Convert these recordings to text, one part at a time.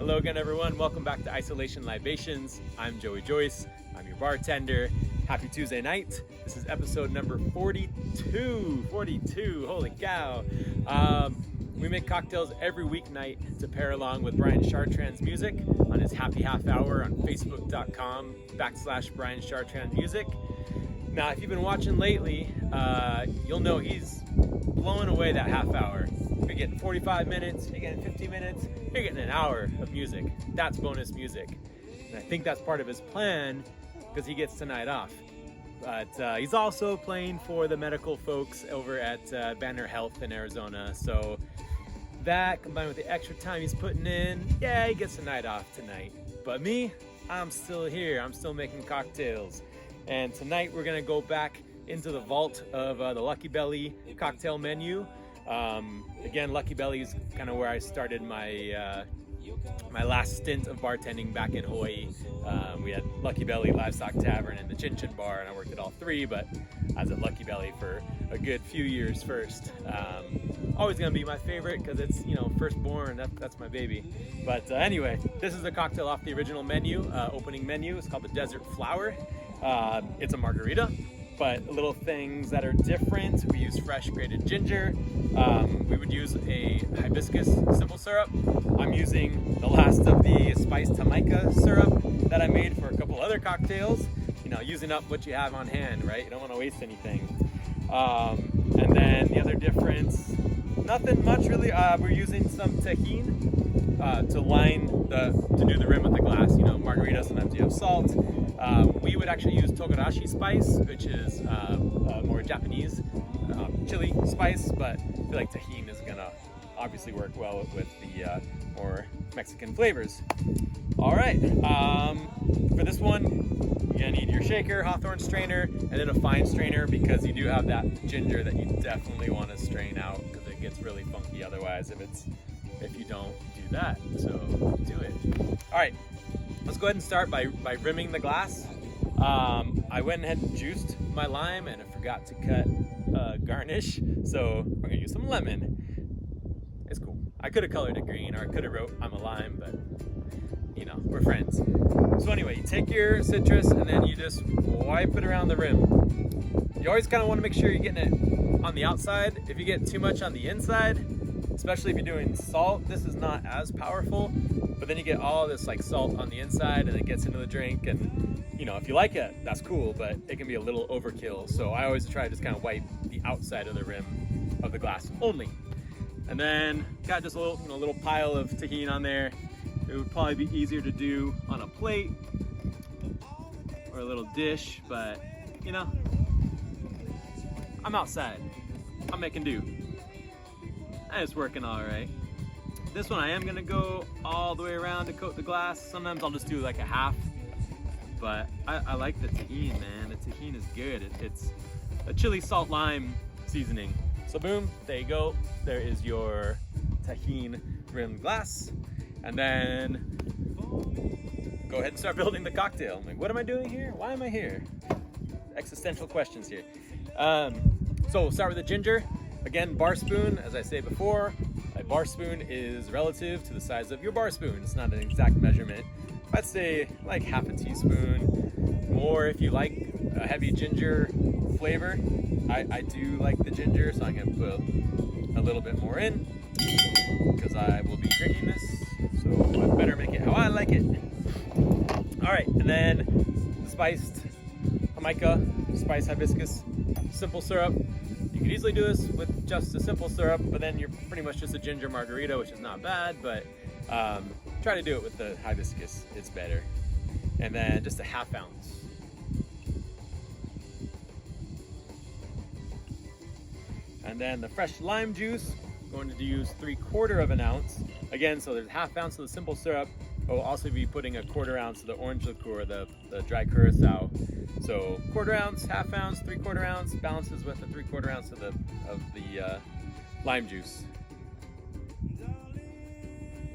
Hello again, everyone. Welcome back to Isolation Libations. I'm Joey Joyce. I'm your bartender. Happy Tuesday night. This is episode number 42. 42, holy cow. We make cocktails every weeknight to pair along with Brian Chartrand's music on his happy half hour on facebook.com/Brian Chartrand music. Now, if you've been watching lately, you'll know he's blowing away that half hour. You're getting 45 minutes, you're getting 50 minutes, you're getting an hour of music. That's bonus music. And I think that's part of his plan because he gets tonight off. But he's also playing for the medical folks over at Banner Health in Arizona. So that combined with the extra time he's putting in, yeah, he gets a night off tonight. But me, I'm still here. I'm still making cocktails. And tonight we're gonna go back into the vault of the Lucky Belly cocktail menu. Again, Lucky Belly is kind of where I started my my last stint of bartending back in Hawaii. We had Lucky Belly, Livestock Tavern, and the Chin Chin Bar, and I worked at all three, but I was at Lucky Belly for a good few years first. Always gonna be my favorite because it's, you know, firstborn, that's my baby. But anyway, this is a cocktail off the original menu, opening menu. It's called the Desert Flower. It's a margarita, but little things that are different. We use fresh grated ginger. We would use a hibiscus simple syrup. I'm using the last of the spiced Jamaica syrup that I made for a couple other cocktails. You know, using up what you have on hand, right? You don't want to waste anything. And then the other difference, nothing much really. We're using some tahini to do the rim of the glass. You know, margarita, sometimes you have salt. We would actually use togarashi spice, which is more Japanese chili spice, but I feel like tahini is gonna obviously work well with the more Mexican flavors. All right, for this one, you're gonna need your shaker, hawthorn strainer, and then a fine strainer because you do have that ginger that you definitely want to strain out because it gets really funky otherwise if you don't do that. So do it. All right. Let's go ahead and start by rimming the glass. I went ahead and juiced my lime and I forgot to cut garnish, so we're gonna use some lemon. It's cool. I could have colored it green, or I could have wrote I'm a lime, but you know, we're friends. So anyway, you take your citrus and then you just wipe it around the rim. You always kind of want to make sure you're getting it on the outside. If you get too much on the inside, especially if you're doing salt, this is not as powerful. But then you get all this like salt on the inside and it gets into the drink, and you know, if you like it, that's cool, but it can be a little overkill. So I always try to just kind of wipe the outside of the rim of the glass only. And then got just a little pile of tahini on there. It would probably be easier to do on a plate or a little dish, but you know, I'm outside. I'm making do. And it's working all right. This one I am gonna go all the way around to coat the glass. Sometimes I'll just do like a half, but I like the tahini, man. The tahini is good. It's a chili salt lime seasoning. So boom, there you go. There is your tahini rimmed glass. And then go ahead and start building the cocktail. I'm like, what am I doing here? Why am I here? Existential questions here. So we'll start with the ginger. Again, bar spoon, as I say before. A bar spoon is relative to the size of your bar spoon. It's not an exact measurement. I'd say like half a teaspoon. More if you like a heavy ginger flavor. I do like the ginger, so I'm gonna put a little bit more in because I will be drinking this. So I better make it how I like it. All right, and then the spiced Jamaica, spiced hibiscus, simple syrup. You could easily do this with just a simple syrup, but then you're pretty much just a ginger margarita, which is not bad, but try to do it with the hibiscus, it's better. And then just a half ounce. And then the fresh lime juice, going to use 3/4 of an ounce. Again, so there's half ounce of the simple syrup. I'll also be putting a 1/4 ounce of the orange liqueur, the dry curacao. So 1/4 ounce, half ounce, 3/4 ounce, balances with a 3/4 ounce of the lime juice.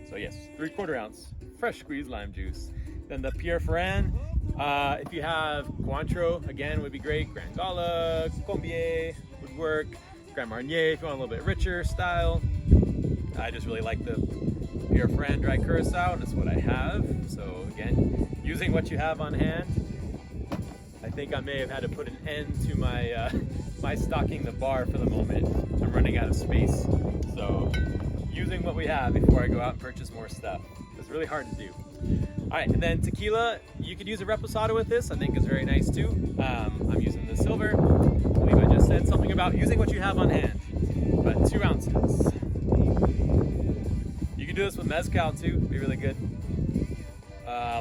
So yes, 3/4 ounce fresh squeezed lime juice. Then the Pierre Ferrand, if you have Cointreau, again, would be great. Grand Gala, Combier would work. Grand Marnier if you want a little bit richer style. I just really like the here for hand dry curacao, and that's what I have. So again, using what you have on hand. I think I may have had to put an end to my my stocking the bar for the moment. I'm running out of space. So using what we have before I go out and purchase more stuff. It's really hard to do. All right, and then tequila, you could use a reposado with this. I think is very nice too. I'm using the silver. I believe I just said something about using what you have on hand, but 2 ounces. You can do this with mezcal too, it'd be really good.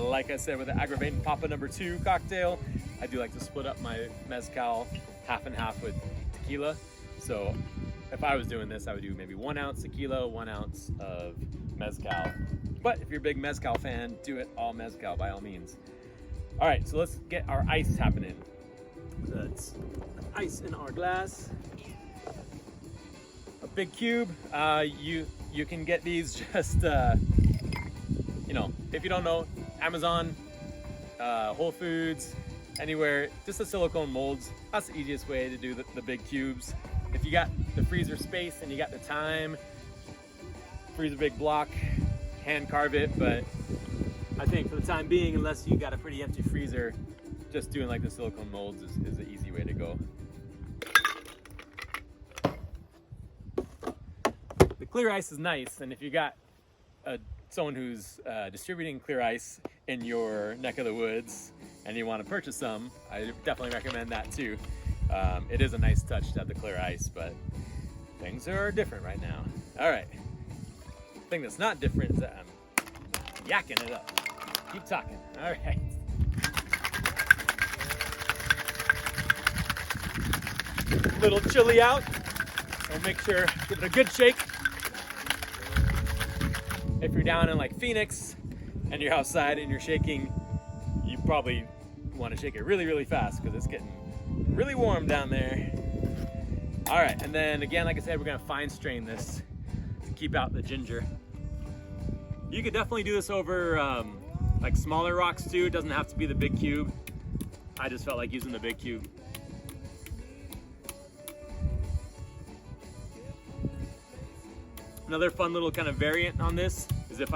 Like I said, with the aggravating Papa No. 2 cocktail, I do like to split up my mezcal half and half with tequila. So if I was doing this, I would do maybe 1 ounce tequila, 1 ounce of mezcal. But if you're a big mezcal fan, do it all mezcal by all means. All right, so let's get our ice happening. That's ice in our glass. A big cube. You can get these just, you know, if you don't know, Amazon, Whole Foods, anywhere, just the silicone molds. That's the easiest way to do the big cubes. If you got the freezer space and you got the time, freeze a big block, hand carve it, but I think for the time being, unless you got a pretty empty freezer, just doing like the silicone molds is the easy way to go. The clear ice is nice, and if you got someone who's distributing clear ice in your neck of the woods and you want to purchase some, I definitely recommend that too. It is a nice touch to have the clear ice, but things are different right now. All right. The thing that's not different is that I'm yakking it up. Keep talking. All right. A little chilly out, so make sure, give it a good shake. If you're down in like Phoenix and you're outside and you're shaking, you probably want to shake it really, really fast because it's getting really warm down there. All right, and then again, like I said, we're gonna fine strain this to keep out the ginger. You could definitely do this over like smaller rocks too. It doesn't have to be the big cube. I just felt like using the big cube. Another fun little kind of variant on this is if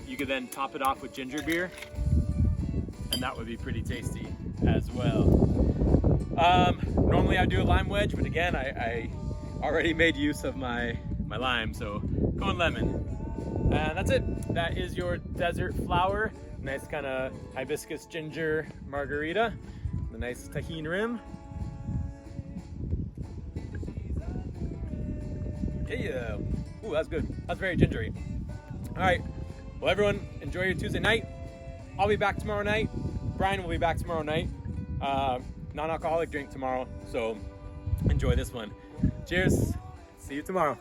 you could then top it off with ginger beer, and that would be pretty tasty as well. Normally I do a lime wedge, but again, I already made use of my lime, so going lemon. And that's it. That is your desert flower. Nice kind of hibiscus ginger margarita. The nice tahini rim. Yeah. Ooh, that's good. That's very gingery. All right. Well, everyone, enjoy your Tuesday night. I'll be back tomorrow night. Brian will be back tomorrow night. Non-alcoholic drink tomorrow. So enjoy this one. Cheers. See you tomorrow.